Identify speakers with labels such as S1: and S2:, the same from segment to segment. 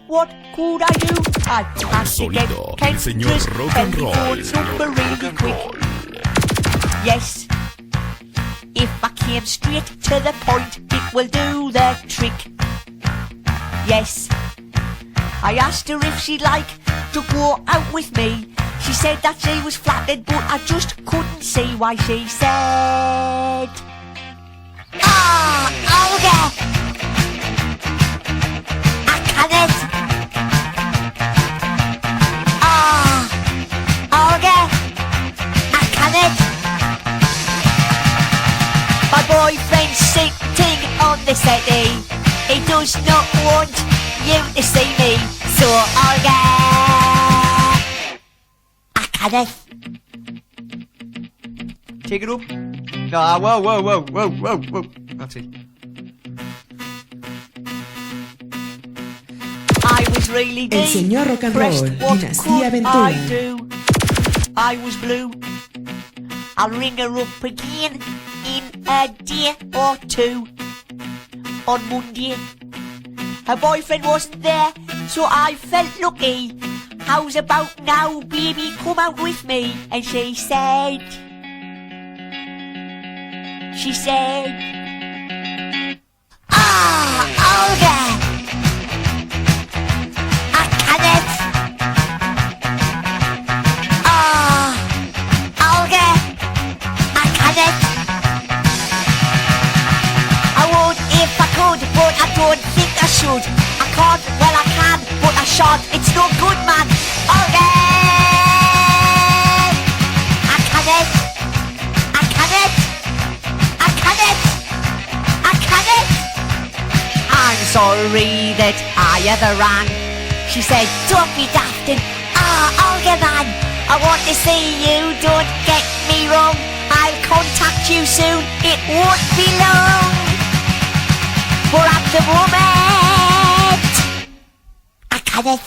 S1: what could I do? I had to get
S2: Sonido, el señor
S1: Kendra's
S2: rock and roll.
S1: telephone number really quick. Yes, if I came straight to the point, it will do the trick. Yes, I asked her if she'd like to go out with me. She said that she was flattered, but I just couldn't see why. She said, Olga, I can't. Olga, I can't. My boyfriend's sitting on the settee. He does not want you to see me. So Olga, I can't. Take it up.
S3: No, whoa. That's it.
S1: I was really
S4: El señor rock and roll,
S1: depressed. What
S4: Dinastia
S1: could
S4: Ventura.
S1: I do? I was blue. I'll ring her up again in a day or two. On Monday, her boyfriend wasn't there, so I felt lucky. How's about now, baby, come out with me? And she said, Olga, I can't. Olga, I can't. I would if I could, but I don't think I should. I can't, well I can, but I shan't. It's no good, man. Olga, I can't. I can't. I can't. I can't. I'm sorry that I ever ran. She said, don't be daft and Olga man, I want to see you, don't get me wrong. I'll contact you soon, it won't be long. But at the moment, I can't.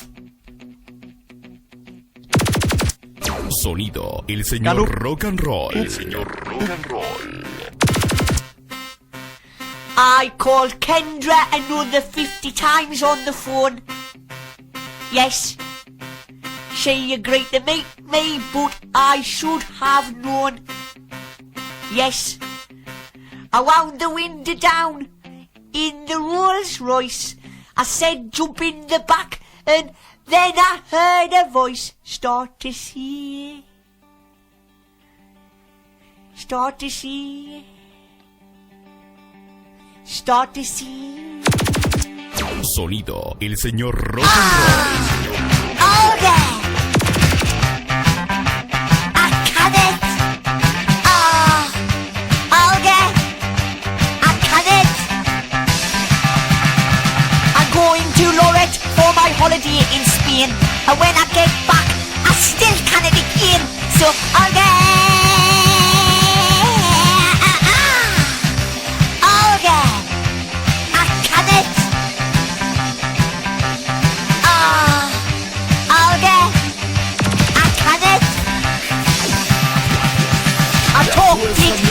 S2: Sonido, el señor
S3: Calum.
S2: rock and roll. El señor rock and roll.
S1: I called Kendra another 50 times on the phone. Yes, she agreed to meet me, but I should have known. Yes, I wound the window down in the Rolls Royce. I said jump in the back, and then I heard a voice start to see. Start to see.
S2: Sonido, el señor rock and roll.
S1: Olga, I can't. Olga, I can't. I'm going to Lorette for my holiday in Spain, and when I get back, I still can't again. So Olga.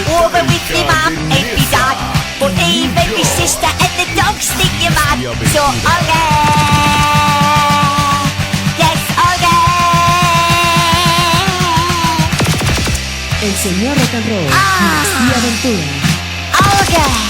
S1: Over with me mum and me dad, but even me sister and the dogs think you're mad. So Olga, yes Olga.
S4: El señor rock and roll, Dinastia Ventura.
S1: Olga.